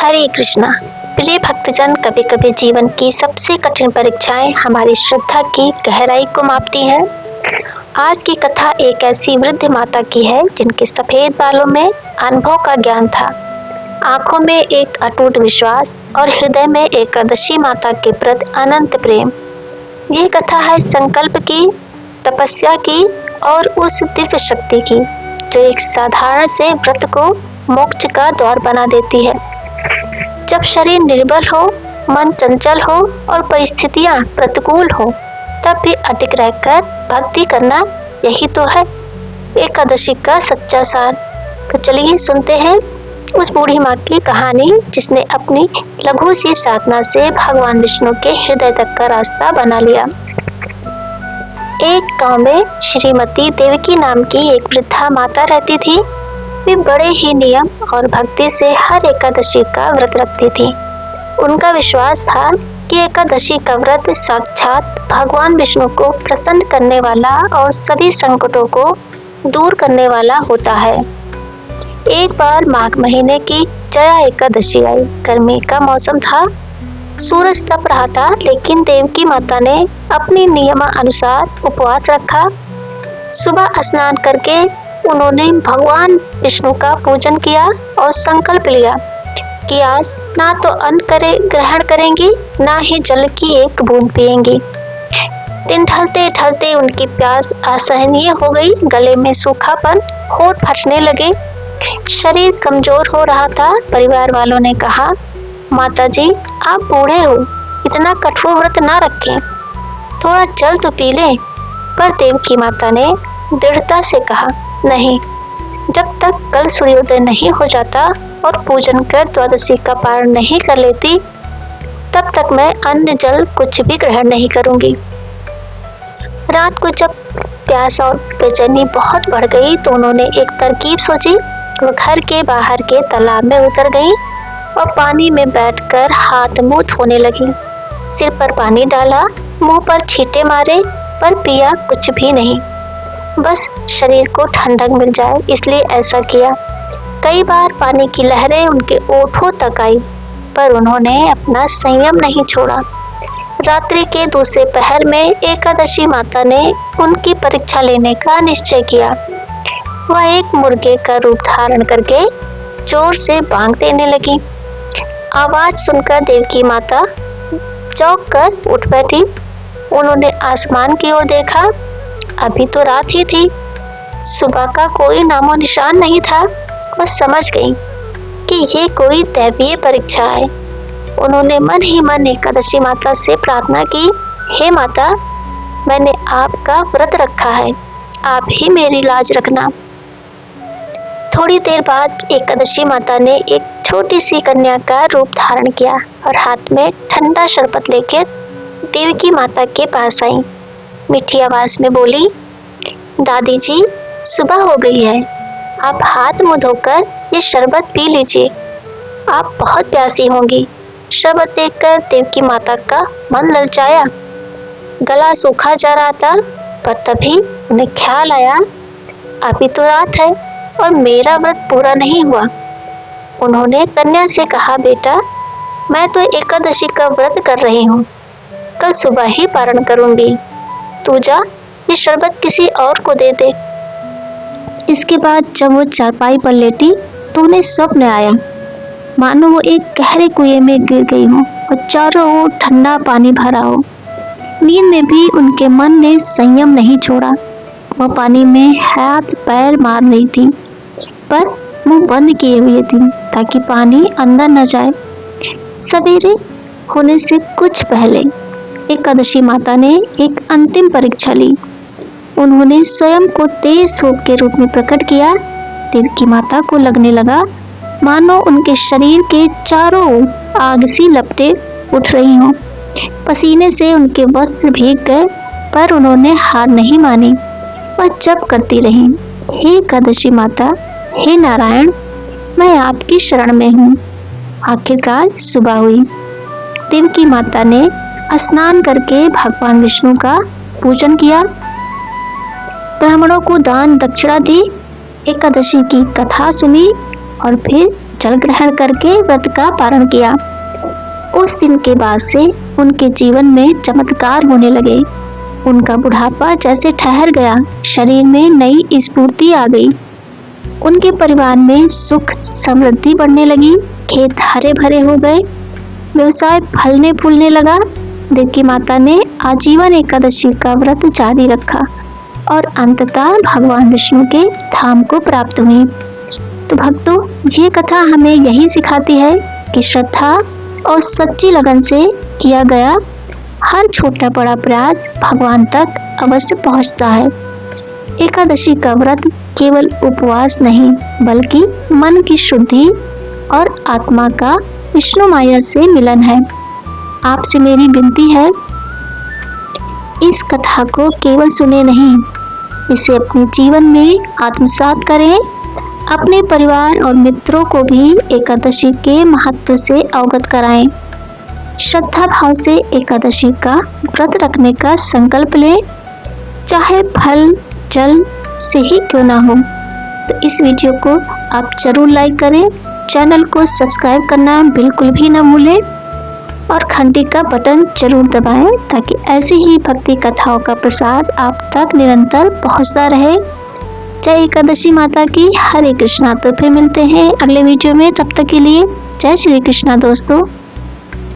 हरे कृष्णा। प्रिय भक्तजन, कभी कभी जीवन की सबसे कठिन परीक्षाएं हमारी श्रद्धा की गहराई को मापती हैं। आज की कथा एक ऐसी वृद्ध माता की है जिनके सफेद बालों में अनुभव का ज्ञान था, आंखों में एक अटूट विश्वास और हृदय में एकादशी माता के प्रति अनंत प्रेम। ये कथा है संकल्प की, तपस्या की और उस दिव्य शक्ति की जो एक साधारण से व्रत को मोक्ष का द्वार बना देती है। जब शरीर निर्बल हो, मन चंचल हो और परिस्थितियां प्रतिकूल हो, तब भी अटक रहकर भक्ति करना यही तो है एकादशी का सच्चा सार। तो चलिए सुनते हैं उस बूढ़ी माँ की कहानी जिसने अपनी लघु सी साधना से भगवान विष्णु के हृदय तक का रास्ता बना लिया। एक गांव में श्रीमती देवकी नाम की एक वृद्धा माता रहती थी। वे बड़े ही नियम और भक्ति से हर एकादशी का व्रत रखती थी। उनका विश्वास था कि एकादशी का व्रत साक्षात भगवान विष्णु को प्रसन्न करने वाला और सभी संकटों को दूर करने वाला होता है। एक बार माघ महीने की जया एकादशी आई। गर्मी का मौसम था, सूरज तप रहा था, लेकिन देवकी माता ने अपनी नियमानुसार उपवास रखा। सुबह स्नान करके उन्होंने भगवान विष्णु का पूजन किया और संकल्प लिया कि आज ना तो अन्न ग्रहण करेंगी, ना ही जल की एक बूंद पिएंगी। दिन ढलते ढलते उनकी प्यास असहनीय हो गई। गले में सूखापन, होंठ फटने लगे, शरीर कमजोर हो रहा था। परिवार वालों ने कहा, माता जी आप बूढ़े हो, इतना कठोर व्रत ना रखें, थोड़ा जल तो पी लें। पर देवकी माता ने दृढ़ता से कहा, नहीं, जब तक कल सूर्योदय नहीं हो जाता और पूजन कर द्वादशी का पारण नहीं कर लेती, तब तक मैं अन्न जल कुछ भी ग्रहण नहीं करूंगी। रात को जब प्यास और बेचैनी बहुत बढ़ गई तो उन्होंने एक तरकीब सोची। वो घर के बाहर के तालाब में उतर गई और पानी में बैठकर हाथ मुंह धोने लगी। सिर पर पानी डाला, मुंह पर छींटे मारे, पर पिया कुछ भी नहीं। बस शरीर को ठंडक मिल जाए इसलिए ऐसा किया। कई बार पानी की लहरें उनके ओठों तक आई, पर उन्होंने अपना संयम नहीं छोड़ा। रात्रि के दूसरे पहर में एकादशी माता ने उनकी परीक्षा लेने का निश्चय किया। वह एक मुर्गे का रूप धारण करके जोर से बांग देने लगी। आवाज सुनकर देवकी माता चौंक कर उठ बैठी। उन्होंने आसमान की ओर देखा। अभी तो रात ही थी, सुबह का कोई नामो निशान नहीं था। वह समझ गई कि ये कोई दैवीय परीक्षा है। उन्होंने मन ही मन एकादशी माता से प्रार्थना की, हे माता, मैंने आपका व्रत रखा है, आप ही मेरी लाज रखना। थोड़ी देर बाद एकादशी माता ने एक छोटी सी कन्या का रूप धारण किया और हाथ में ठंडा शरबत लेकर देवकी माता के पास आई। मीठी आवाज में बोली, दादी जी सुबह हो गई है, आप हाथ मुंह धोकर ये शरबत पी लीजिए, आप बहुत प्यासी होंगी। शरबत देखकर देवकी माता का मन ललचाया। गला सूखा जा रहा था, पर तभी उन्हें ख्याल आया, अभी तो रात है और मेरा व्रत पूरा नहीं हुआ। उन्होंने कन्या से कहा, बेटा, मैं तो एकादशी का व्रत कर रही हूँ, कल सुबह ही पारण करूंगी, तू जा ये शरबत किसी और को दे दे। इसके बाद जब वो चारपाई पर लेटी तो उन्हें स्वप्न आया, मानो वो एक गहरे कुएं में गिर गई हो और चारों ओर ठंडा पानी भरा हो। नींद में भी उनके मन ने संयम नहीं छोड़ा। वह पानी में हाथ पैर मार रही थी, पर मुंह बंद किए हुए थी ताकि पानी अंदर न जाए। सवेरे होने से कुछ पहले एकादशी माता ने एक अंतिम परीक्षा ली। उन्होंने स्वयं को तेज धूप के रूप में प्रकट किया। देवकी माता को लगने लगा मानो उनके शरीर के चारों ओर आग सी लपटें उठ रही हों। पसीने से उनके वस्त्र भीग गए, पर उन्होंने हार नहीं मानी। वह जप करती रही, हे एकादशी माता, हे नारायण, मैं आपकी शरण में हूँ। आखिरकार सुबह हुई। देवकी माता ने स्नान करके भगवान विष्णु का पूजन किया, ब्राह्मणों को दान दक्षिणा दी, एकादशी की कथा सुनी और फिर जल ग्रहण करके व्रत का पारण किया। उस दिन के बाद से उनके जीवन में चमत्कार होने लगे। उनका बुढ़ापा जैसे ठहर गया, शरीर में नई स्फूर्ति आ गई। उनके परिवार में सुख समृद्धि बढ़ने लगी, खेत हरे भरे हो गए, व्यवसाय फलने फूलने लगा। देवकी माता ने आजीवन एकादशी का व्रत जारी रखा और अंततः भगवान विष्णु के धाम को प्राप्त हुई। तो भक्तों, ये कथा हमें यही सिखाती है कि श्रद्धा और सच्ची लगन से किया गया हर छोटा बड़ा प्रयास भगवान तक अवश्य पहुंचता है। एकादशी का व्रत केवल उपवास नहीं, बल्कि मन की शुद्धि और आत्मा का विष्णु माया से मिलन है। आपसे मेरी विनती है, इस कथा को केवल सुने नहीं, इसे अपने जीवन में आत्मसात करें। अपने परिवार और मित्रों को भी एकादशी के महत्व से अवगत कराएं। श्रद्धा भाव से एकादशी का व्रत रखने का संकल्प लें, चाहे फल जल से ही क्यों ना हो। तो इस वीडियो को आप जरूर लाइक करें, चैनल को सब्सक्राइब करना बिल्कुल भी ना भूलें और घंटी का बटन जरूर दबाएं, ताकि ऐसी ही भक्ति कथाओं का प्रसाद आप तक निरंतर पहुंचता रहे। जय एकादशी माता की। हरे कृष्णा। तो फिर मिलते हैं अगले वीडियो में, तब तक के लिए जय श्री कृष्णा दोस्तों।